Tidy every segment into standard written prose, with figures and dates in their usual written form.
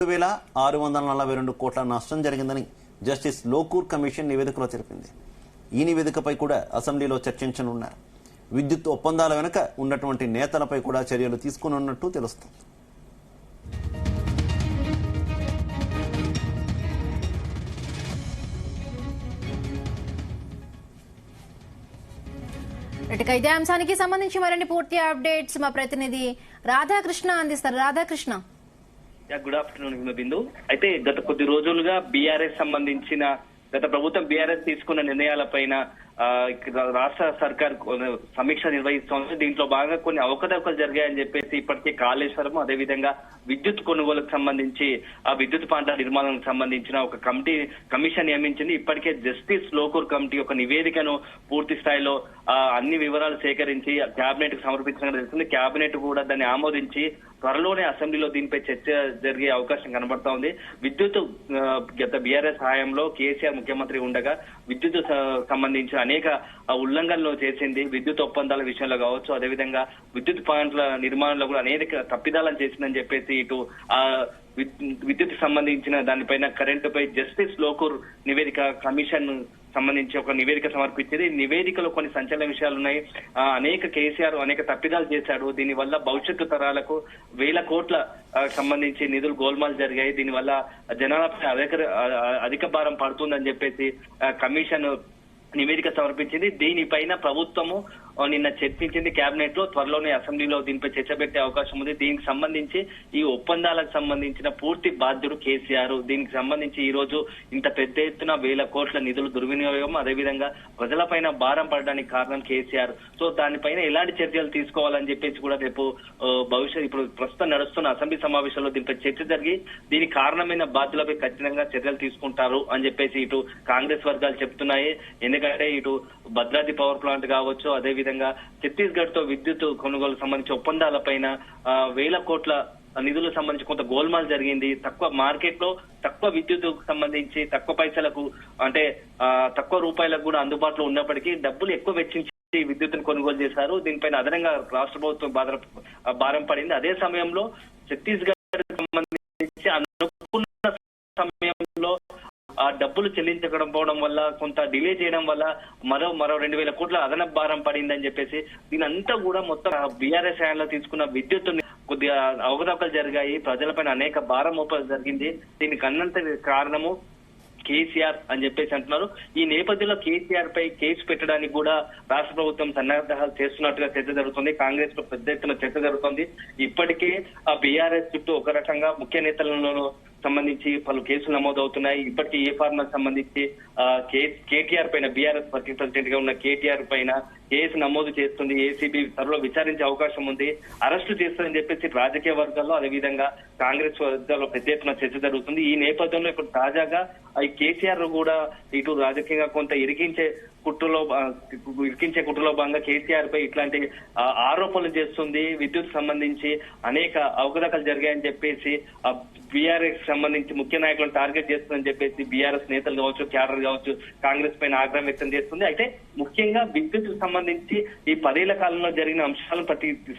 2,642 కోట్ల నష్టం జరిగిందని జస్టిస్ లోకూర్ కమిషన్ నివేదికలో తెలిపింది. ఈ నివేదికపై కూడా అసెంబ్లీలో చర్చించనున్నారు. విద్యుత్ ఒప్పందాల వెనుక ఉన్నటువంటి నేతలపై కూడా చర్యలు తీసుకున్నట్టు తెలుస్తోంది. ఇదే అంశానికి సంబంధించి మరిన్ని పూర్తి అప్డేట్స్ మా ప్రతినిధి రాధాకృష్ణ అందిస్తారు. రాధాకృష్ణ, గుడ్ ఆఫ్టర్నూన్ బిందు. అయితే గత కొద్ది రోజులుగా బీఆర్ఎస్ సంబంధించిన గత ప్రభుత్వం బీఆర్ఎస్ తీసుకున్న నిర్ణయాలపైన రాష్ట్ర సర్కార్ సమీక్ష నిర్వహిస్తోంది. దీంట్లో భాగంగా కొన్ని అవకతవకలు జరిగాయని చెప్పేసి ఇప్పటికే కాళేశ్వరం, అదేవిధంగా విద్యుత్ కొనుగోలుకు సంబంధించి ఆ విద్యుత్ ప్లాంట్ల నిర్మాణానికి సంబంధించిన ఒక కమిషన్ నియమించింది. ఇప్పటికే జస్టిస్ లోకూర్ కమిటీ ఒక నివేదికను పూర్తి స్థాయిలో అన్ని వివరాలు సేకరించి కేబినెట్ కు సమర్పించడం జరుగుతుంది. కేబినెట్ కూడా దాన్ని ఆమోదించి త్వరలోనే అసెంబ్లీలో దీనిపై చర్చ జరిగే అవకాశం కనబడతా ఉంది. విద్యుత్ గత బీఆర్ఎస్ హయాంలో కేసీఆర్ ముఖ్యమంత్రి ఉండగా విద్యుత్ సంబంధించిన అనేక ఉల్లంఘనలు చేసింది. విద్యుత్ ఒప్పందాల విషయంలో కావచ్చు, అదేవిధంగా విద్యుత్ ప్లాంట్ల నిర్మాణంలో కూడా అనేక తప్పిదాలను చేసిందని చెప్పేసి ఇటు విద్యుత్ సంబంధించిన దానిపైన కరెంటుపై జస్టిస్ లోకూర్ నివేదిక కమిషన్ సంబంధించి ఒక నివేదిక సమర్పించింది. ఈ నివేదికలో కొన్ని సంచలన విషయాలు ఉన్నాయి. కేసీఆర్ అనేక తప్పిదాలు చేశాడు. దీనివల్ల భవిష్యత్తు తరాలకు 1,000 కోట్ల సంబంధించి నిధులు గోల్మాల్ జరిగాయి. దీనివల్ల జనాలపై అధిక భారం పడుతుందని చెప్పేసి కమిషన్ నివేదిక సమర్పించింది. దీనిపైన ప్రభుత్వము నిన్న చర్చించింది కేబినెట్ లో. త్వరలోనే అసెంబ్లీలో దీనిపై చర్చ పెట్టే అవకాశం ఉంది. దీనికి సంబంధించి ఈ ఒప్పందాలకు సంబంధించిన పూర్తి బాధ్యుడు కేసీఆర్. దీనికి సంబంధించి ఈ రోజు ఇంత పెద్ద ఎత్తున 1,000 కోట్ల నిధులు దుర్వినియోగం, అదేవిధంగా ప్రజలపైన భారం పడడానికి కారణం కేసీఆర్. సో దానిపైన ఎలాంటి చర్యలు తీసుకోవాలని చెప్పేసి కూడా రేపు ఇప్పుడు ప్రస్తుతం నడుస్తున్న అసెంబ్లీ సమావేశంలో దీనిపై చర్చ జరిగి దీనికి కారణమైన బాధ్యులపై ఖచ్చితంగా చర్యలు తీసుకుంటారు అని చెప్పేసి ఇటు కాంగ్రెస్ వర్గాలు చెప్తున్నాయి. ఎందుకంటే ఇటు భద్రాద్రి పవర్ ప్లాంట్ కావచ్చు, అదేవిధంగా ఛత్తీస్గఢ్ తో విద్యుత్ కొనుగోలు సంబంధించి ఒప్పందాలపైన 1,000 కోట్ల నిధులకు సంబంధించి కొంత గోల్మాల్ జరిగింది. తక్కువ మార్కెట్ లో తక్కువ విద్యుత్ సంబంధించి తక్కువ పైసలకు అంటే తక్కువ రూపాయలకు కూడా అందుబాటులో ఉన్నప్పటికీ డబ్బులు ఎక్కువ వెచ్చించి విద్యుత్తును కొనుగోలు చేశారు. దీనిపైన అదనంగా రాష్ట్ర ప్రభుత్వం భారం పడింది. అదే సమయంలో ఛత్తీస్గఢ్ సంబంధించి అనుకున్న సమయంలో ఆ డబ్బులు చెల్లించకపోవడం వల్ల కొంత డిలే చేయడం వల్ల మరో 2,000 కోట్ల అదనపు భారం పడిందని చెప్పేసి దీని అంతా కూడా మొత్తం బీఆర్ఎస్ హయాంలో తీసుకున్న విద్యుత్ కొద్దిగా అవకతవకలు జరిగాయి. ప్రజలపైన అనేక భారం మోపడం జరిగింది. దీనికి అన్నంత కారణము కేసీఆర్ అని చెప్పేసి అంటున్నారు. ఈ నేపథ్యంలో కేసీఆర్ పై కేసు పెట్టడానికి కూడా రాష్ట్ర ప్రభుత్వం సన్నాహాలు చేస్తున్నట్టుగా చర్చ జరుగుతుంది. కాంగ్రెస్ లో పెద్ద ఎత్తున చర్చ జరుగుతుంది. ఇప్పటికే ఆ బీఆర్ఎస్ చుట్టూ ఒక రకంగా ముఖ్య నేతలను సంబంధించి పలు కేసులు నమోదవుతున్నాయి. ఇప్పటికీ ఏ ఫార్మర్ సంబంధించి కేటీఆర్ పైన బీఆర్ఎస్ వర్కింగ్ ప్రెసిడెంట్ గా ఉన్న కేటీఆర్ పైన కేసు నమోదు చేస్తుంది. ఏసీబీ త్వరలో విచారించే అవకాశం ఉంది. అరెస్టు చేస్తుందని చెప్పేసి రాజకీయ వర్గాల్లో అదేవిధంగా కాంగ్రెస్ వర్గాల్లో పెద్ద ఎత్తున చర్చ జరుగుతుంది. ఈ నేపథ్యంలో ఇప్పుడు తాజాగా ఈ కేసీఆర్ కూడా ఇటు రాజకీయంగా కొంత ఇరికించే కుట్రలో భాగంగా కేసీఆర్ పై ఇట్లాంటి ఆరోపణలు చేస్తుంది. విద్యుత్ సంబంధించి అనేక అవకతవకలు జరిగాయని చెప్పేసి బీఆర్ఎస్ సంబంధించి ముఖ్య నాయకులను టార్గెట్ చేస్తుందని చెప్పేసి బీఆర్ఎస్ నేతలు కావచ్చు, క్యాడర్ కావచ్చు కాంగ్రెస్ పైన ఆగ్రహం వ్యక్తం చేస్తుంది. అయితే ముఖ్యంగా విద్యుత్ సంబంధించి ఈ 10 ఏళ్ల కాలంలో జరిగిన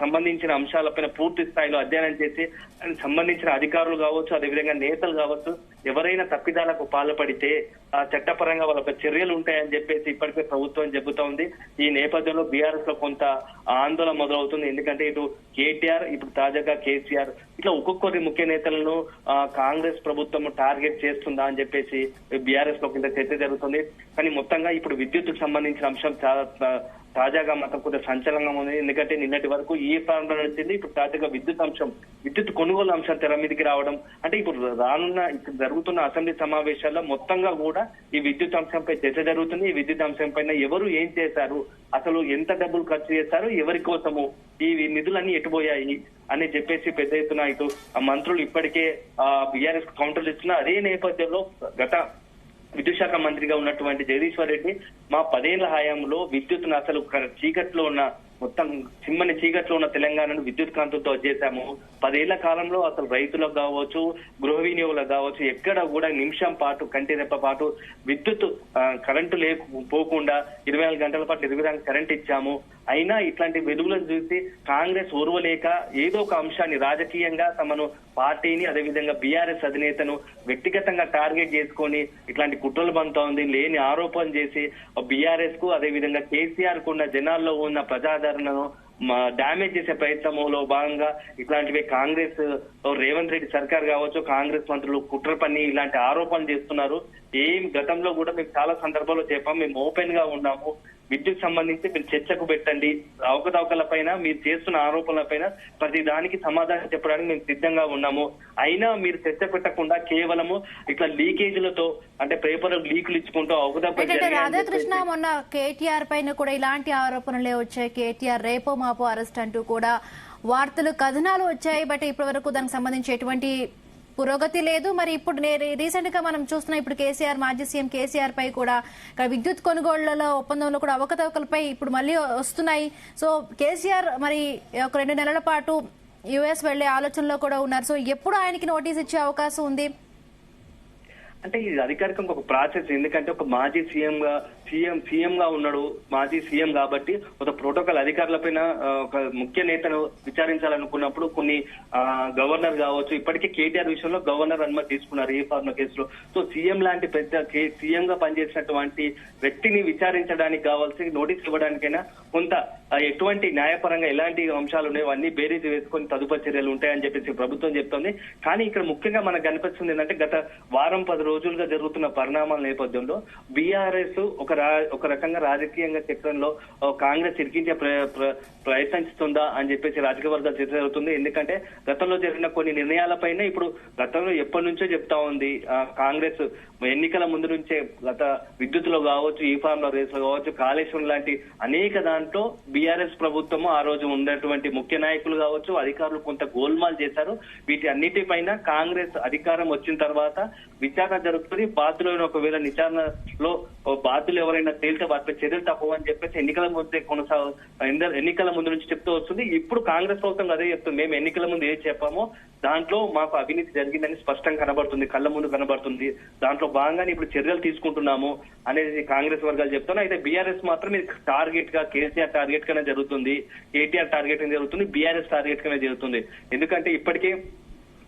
సంబంధించిన అంశాలపైన పూర్తి స్థాయిలో అధ్యయనం చేసి సంబంధించిన అధికారులు కావచ్చు, అదేవిధంగా నేతలు కావచ్చు ఎవరైనా తప్పిదాలకు పాల్పడితే చట్టపరంగా వాళ్ళపై చర్యలు ఉంటాయని చెప్పేసి ఇప్పటికే ప్రభుత్వం చెబుతా ఉంది. ఈ నేపథ్యంలో బీఆర్ఎస్ లో కొంత ఆందోళన మొదలవుతుంది. ఎందుకంటే ఇటు కేటీఆర్, ఇప్పుడు తాజాగా కేసీఆర్ ఇట్లా ఒక్కొక్కరి ముఖ్య నేతలను కాంగ్రెస్ ప్రభుత్వం టార్గెట్ చేస్తుందా అని చెప్పేసి బీఆర్ఎస్ లో కింద చర్చ జరుగుతుంది. కానీ మొత్తంగా ఇప్పుడు విద్యుత్కు సంబంధించిన అంశం చాలా తాజాగా మాత్రం కొద్దిగా సంచలనంగా ఉంది. ఎందుకంటే నిన్నటి వరకు ఈ ప్రాంతం నడిచింది. ఇప్పుడు తాజాగా విద్యుత్ కొనుగోలు అంశం తెర మీదకి రావడం అంటే ఇప్పుడు జరుగుతున్న అసెంబ్లీ సమావేశాల్లో మొత్తంగా కూడా ఈ విద్యుత్ అంశంపై చర్చ జరుగుతుంది. ఈ విద్యుత్ అంశం పైన ఎవరు ఏం చేశారు, అసలు ఎంత డబ్బులు ఖర్చు చేశారు, ఎవరి కోసము ఈ నిధులన్నీ ఎటుపోయాయి అని చెప్పేసి పెద్ద ఎత్తున ఇటు మంత్రులు ఇప్పటికే బీఆర్ఎస్ కౌంటర్లు ఇస్తున్న అదే నేపథ్యంలో గత విద్యుత్ శాఖ మంత్రిగా ఉన్నటువంటి జగదీశ్వర్ రెడ్డి మా 10 ఏళ్ల హయాంలో విద్యుత్ను అసలు చీకట్లో ఉన్న మొత్తం చిమ్మని చీకట్లో ఉన్న తెలంగాణను విద్యుత్ కాంతులతో వచ్చేసాము. 10 ఏళ్ల కాలంలో అసలు రైతులకు కావచ్చు, గృహ వినియోగులకు కావచ్చు, ఎక్కడ కూడా నిమిషం పాటు కంటి రెప్ప పాటు విద్యుత్ కరెంటు పోకుండా 24 గంటల పాటు 24 కరెంట్ ఇచ్చాము. అయినా ఇట్లాంటి వెలుగులను చూసి కాంగ్రెస్ ఓర్వలేక ఏదో ఒక అంశాన్ని రాజకీయంగా తమను పార్టీని అదేవిధంగా బీఆర్ఎస్ అధినేతను వ్యక్తిగతంగా టార్గెట్ చేసుకొని ఇట్లాంటి కుట్రలు బంతా ఉంది, లేని ఆరోపణ చేసి బీఆర్ఎస్ కు అదేవిధంగా కేసీఆర్ కు ఉన్న జనాల్లో ఉన్న ప్రజాదరణను డ్యామేజ్ చేసే ప్రయత్నంలో భాగంగా ఇట్లాంటివి కాంగ్రెస్ రేవంత్ రెడ్డి సర్కార్ కావచ్చు, కాంగ్రెస్ మంత్రులు కుట్ర పని ఇలాంటి ఆరోపణలు చేస్తున్నారు. గతంలో కూడా మేము చాలా సందర్భాల్లో చెప్పాం, మేము ఓపెన్ గా ఉన్నాము, విద్యుత్ సంబంధించి మీరు చర్చకు పెట్టండి, అవకతవకల పైన మీరు చేస్తున్న ఆరోపణల పైన ప్రతి దానికి సమాధానం చెప్పడానికి మేము సిద్ధంగా ఉన్నాము. అయినా మీరు చర్చ పెట్టకుండా కేవలము ఇట్లా లీకేజీలతో అంటే పేపర్ లీకులు ఇచ్చుకుంటూ అవకతవకలు. రాధాకృష్ణ మొన్న కేటీఆర్ పైన కూడా ఇలాంటి ఆరోపణలే వచ్చాయి. కేటీఆర్ రేపో మాపో అరెస్ట్ అంటూ కూడా వార్తలు కథనాలు వచ్చాయి. బట్ ఇప్పటి వరకు దానికి సంబంధించి ఎటువంటి పురోగతి లేదు. మరి ఇప్పుడు రీసెంట్ గా మనం చూస్తున్నాం, ఇప్పుడు కేసీఆర్ మాజీ సీఎం కేసీఆర్ పై కూడా విద్యుత్ కొనుగోళ్లలో ఒప్పందంలో కూడా అవకతవకలపై ఇప్పుడు మళ్ళీ వస్తున్నాయి. సో కేసీఆర్ మరి ఒక 2 నెలల పాటు యుఎస్ వెళ్లే ఆలోచనలో కూడా ఉన్నారు. సో ఎప్పుడు ఆయనకి నోటీస్ ఇచ్చే అవకాశం ఉంది? అంటే ఇది అధికారికంగా ఒక ప్రాసెస్, ఎందుకంటే ఒక మాజీ సీఎం గా ఉన్నాడు, మాజీ సీఎం కాబట్టి ఒక ప్రోటోకాల్ అధికారులపైన ఒక ముఖ్య నేతను విచారించాలనుకున్నప్పుడు కొన్ని గవర్నర్ కావచ్చు, ఇప్పటికే కేటీఆర్ విషయంలో గవర్నర్ అనుమతి తీసుకున్నారు ఈ ఫార్మా కేసులో. సో సీఎం లాంటి పెద్ద సీఎం గా పనిచేసినటువంటి వ్యక్తిని విచారించడానికి కావాల్సి నోటీస్ ఇవ్వడానికైనా కొంత ఎటువంటి న్యాయపరంగా ఎలాంటి అంశాలు ఉన్నాయో అన్ని బేరీజు వేసుకొని తదుపరి చర్యలు ఉంటాయని చెప్పేసి ప్రభుత్వం చెప్తోంది. కానీ ఇక్కడ ముఖ్యంగా మనకు కనిపిస్తుంది ఏంటంటే గత వారం 10 రోజులుగా జరుగుతున్న పరిణామాల నేపథ్యంలో బీఆర్ఎస్ ఒక రకంగా రాజకీయంగా చక్రంలో కాంగ్రెస్ ఇరికించే ప్రయత్నిస్తుందా అని చెప్పేసి రాజకీయ వర్గాలు చర్చ జరుగుతుంది. ఎందుకంటే గతంలో జరిగిన కొన్ని నిర్ణయాలపైన ఇప్పుడు గతంలో ఎప్పటి నుంచో చెప్తా ఉంది కాంగ్రెస్ ఎన్నికల ముందు నుంచే గత విద్యుత్తులో కావచ్చు, ఈ ఫార్మ్ల రేసులో కావచ్చు, కాళేశ్వరం లాంటి అనేక దాంట్లో బీఆర్ఎస్ ప్రభుత్వము ఆ రోజు ఉన్నటువంటి ముఖ్య నాయకులు కావచ్చు, అధికారులు కొంత గోల్మాల్ చేశారు. వీటి అన్నిటిపైన కాంగ్రెస్ అధికారం వచ్చిన తర్వాత విచారణ జరుగుతుంది. బాధ్యులైన ఒకవేళ విచారణలో బాధ్యులు ఎవరైనా తేలితే వాటిపై చర్యలు తప్పవని చెప్పేసి ఎన్నికల ముందు నుంచి చెప్తూ వస్తుంది. ఇప్పుడు కాంగ్రెస్ ప్రభుత్వం అదే చెప్తుంది, మేము ఎన్నికల ముందు ఏం చెప్పామో దాంట్లో మాకు అవినీతి జరిగిందని స్పష్టంగా కనబడుతుంది, కళ్ళ ముందు కనబడుతుంది. దాంట్లో భాగంగానే ఇప్పుడు చర్యలు తీసుకుంటున్నాము అనేది కాంగ్రెస్ వర్గాలు చెప్తున్నారు. అయితే బీఆర్ఎస్ మాత్రం ఇది టార్గెట్ గా కేసీఆర్ టార్గెట్ గానే జరుగుతుంది, కేటీఆర్ టార్గెట్ గానే జరుగుతుంది, బీఆర్ఎస్ టార్గెట్ గానే జరుగుతుంది. ఎందుకంటే ఇప్పటికే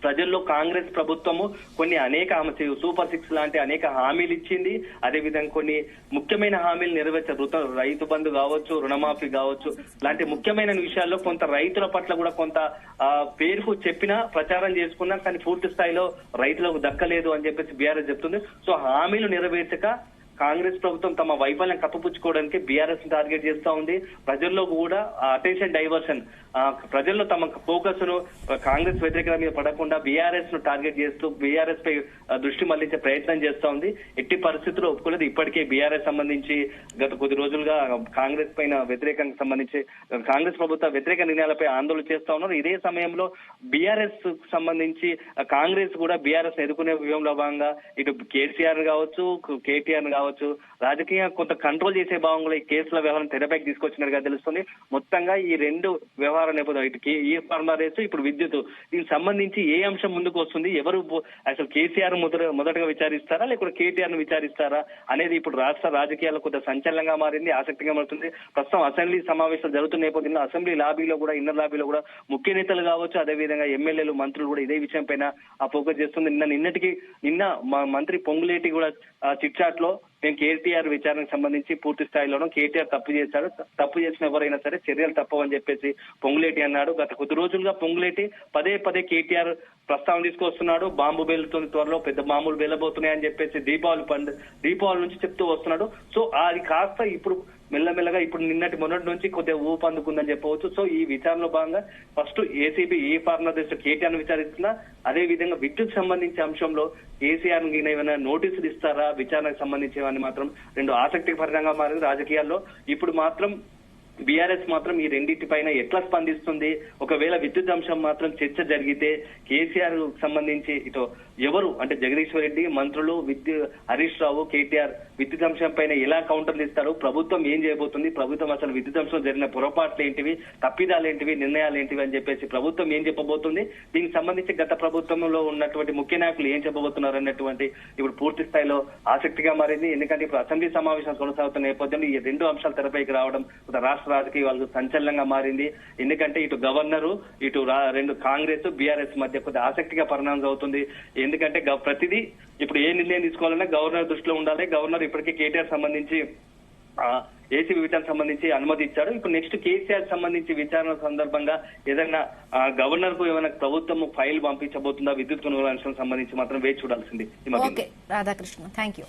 ప్రజల్లో కాంగ్రెస్ ప్రభుత్వము కొన్ని అనేక సూపర్ 6 లాంటి అనేక హామీలు ఇచ్చింది. అదేవిధంగా కొన్ని ముఖ్యమైన హామీలు నెరవేర్చారు. రైతు బంధు కావచ్చు, రుణమాఫీ కావచ్చు, లాంటి ముఖ్యమైన విషయాల్లో కొంత రైతుల పట్ల కూడా కొంత పేరుకు చెప్పినా ప్రచారం చేసుకున్నా కానీ పూర్తి స్థాయిలో రైతులకు దక్కలేదు అని చెప్పేసి బీఆర్ఎస్ చెప్తుంది. సో హామీలు నెరవేర్చక కాంగ్రెస్ ప్రభుత్వం తమ వైఫల్యం కప్పిపుచ్చుకోవడానికి బీఆర్ఎస్ టార్గెట్ చేస్తా ఉంది. ప్రజల్లో కూడా అటెన్షన్ డైవర్షన్, ప్రజల్లో తమ ఫోకస్ ను కాంగ్రెస్ వ్యతిరేకత మీద పడకుండా బీఆర్ఎస్ ను టార్గెట్ చేస్తూ బీఆర్ఎస్ పై దృష్టి మళ్లించే ప్రయత్నం చేస్తా ఉంది. ఎట్టి పరిస్థితుల్లో ఒప్పుకోలేదు. ఇప్పటికే బీఆర్ఎస్ సంబంధించి గత కొద్ది రోజులుగా కాంగ్రెస్ పైన వ్యతిరేకంగా సంబంధించి కాంగ్రెస్ ప్రభుత్వ వ్యతిరేక నిర్ణయాలపై ఆందోళన చేస్తా ఉన్నారు. ఇదే సమయంలో బీఆర్ఎస్ సంబంధించి కాంగ్రెస్ కూడా బీఆర్ఎస్ ఎదుర్కొనే వ్యూహంలో భాగంగా ఇటు కేసీఆర్ కావచ్చు, కేటీఆర్ కావచ్చు, రాజకీయంగా కొంత కంట్రోల్ చేసే భాగంలో ఈ కేసుల వ్యవహారం తెరపైకి తీసుకొచ్చినట్టుగా తెలుస్తుంది. మొత్తంగా ఈ 2 వ్యవహార నేపథ్యం, ఇటు ఈ ఫార్మా రేసు, ఇప్పుడు విద్యుత్, దీనికి సంబంధించి ఏ అంశం ముందుకు వస్తుంది, ఎవరు అసలు కేసీఆర్ మొదటగా విచారిస్తారా లేకపోతే కేటీఆర్ ను విచారిస్తారా అనేది ఇప్పుడు రాష్ట్ర రాజకీయాల్లో కొంత సంచలనంగా మారింది, ఆసక్తిగా మారుతుంది. ప్రస్తుతం అసెంబ్లీ సమావేశాలు జరుగుతున్న నేపథ్యంలో అసెంబ్లీ లాబీలో కూడా, ఇన్నర్ లాబీలో కూడా ముఖ్య నేతలు కావచ్చు, అదేవిధంగా ఎమ్మెల్యేలు, మంత్రులు కూడా ఇదే విషయం పైన ఫోకస్ చేస్తుంది. నిన్న మంత్రి పొంగులేటి కూడా చిట్ చాట్ లో మేము కేటీఆర్ విచారణకు సంబంధించి పూర్తి స్థాయిలోనూ కేటీఆర్ తప్పు చేశాడు, తప్పు చేసిన ఎవరైనా సరే చర్యలు తప్పవని చెప్పేసి పొంగులేటి అన్నాడు. గత కొద్ది రోజులుగా పొంగులేటి పదే కేటీఆర్ ప్రస్తావన తీసుకొస్తున్నాడు. బాంబు పేలుతున్న త్వరలో పెద్ద బాంబులు పేలబోతున్నాయని చెప్పేసి దీపావళి నుంచి చెప్తూ వస్తున్నాడు. సో అది కాస్త ఇప్పుడు మెల్లమెల్లగా ఇప్పుడు మొన్నటి నుంచి కొద్దిగా ఊపందుకుందని చెప్పవచ్చు. సో ఈ విచారణలో భాగంగా ఫస్ట్ ఏసీబీ ఈ ఫార్మా దృష్టి కేటీఆర్ ను విచారిస్తున్నా, అదే విధంగా విద్యుత్ సంబంధించి అంశంలో కేసీఆర్ ఏమైనా నోటీసులు ఇస్తారా విచారణకు సంబంధించి అని మాత్రం 2 ఆసక్తికరంగా మారింది రాజకీయాల్లో. ఇప్పుడు మాత్రం బీఆర్ఎస్ మాత్రం ఈ రెండింటి పైన ఎట్లా స్పందిస్తుంది? ఒకవేళ విద్యుత్ అంశం మాత్రం చర్చ జరిగితే కేసీఆర్ సంబంధించి ఇటు ఎవరు అంటే జగదీశ్వర్ రెడ్డి, మంత్రులు, హరీష్ రావు, కేటీఆర్ విద్యుత్ అంశం పైన ఎలా కౌంటర్లు ఇస్తారు? ప్రభుత్వం ఏం చేయబోతుంది? ప్రభుత్వం అసలు విద్యుత్ అంశం జరిగిన పొరపాట్లు ఏంటివి, తప్పిదాలు ఏంటివి, నిర్ణయాలు ఏంటివి అని చెప్పేసి ప్రభుత్వం ఏం చెప్పబోతుంది? దీనికి సంబంధించి గత ప్రభుత్వంలో ఉన్నటువంటి ముఖ్య నాయకులు ఏం చెప్పబోతున్నారు అన్నటువంటి ఇప్పుడు పూర్తి స్థాయిలో ఆసక్తిగా మారింది. ఎందుకంటే ఇప్పుడు అసెంబ్లీ సమావేశాలు కొనసాగుతున్న నేపథ్యంలో ఈ రెండు అంశాలు తెరపైకి రావడం రాష్ట్ర రాజకీయాలకు సంచలనంగా మారింది. ఎందుకంటే ఇటు గవర్నరు, ఇటు రెండు కాంగ్రెస్, బీఆర్ఎస్ మధ్య కొద్ది ఆసక్తిగా పరిణామం అవుతుంది. ఎందుకంటే ప్రతిదీ ఇప్పుడు ఏ నిర్ణయం తీసుకోవాలన్నా గవర్నర్ దృష్టిలో ఉండాలి. గవర్నర్ ఇప్పటికే కేటీఆర్ సంబంధించి ఏసీబీ విచారణ సంబంధించి అనుమతి ఇచ్చారు. ఇప్పుడు నెక్స్ట్ కేసీఆర్ సంబంధించి విచారణ సందర్భంగా ఏదైనా గవర్నర్ కు ఏమైనా ప్రభుత్వం ఫైల్ పంపించబోతుందా విద్యుత్ కొనుగోలు అంశం సంబంధించి మాత్రం వేచి చూడాల్సింది. Okay Radhakrishna, thank you.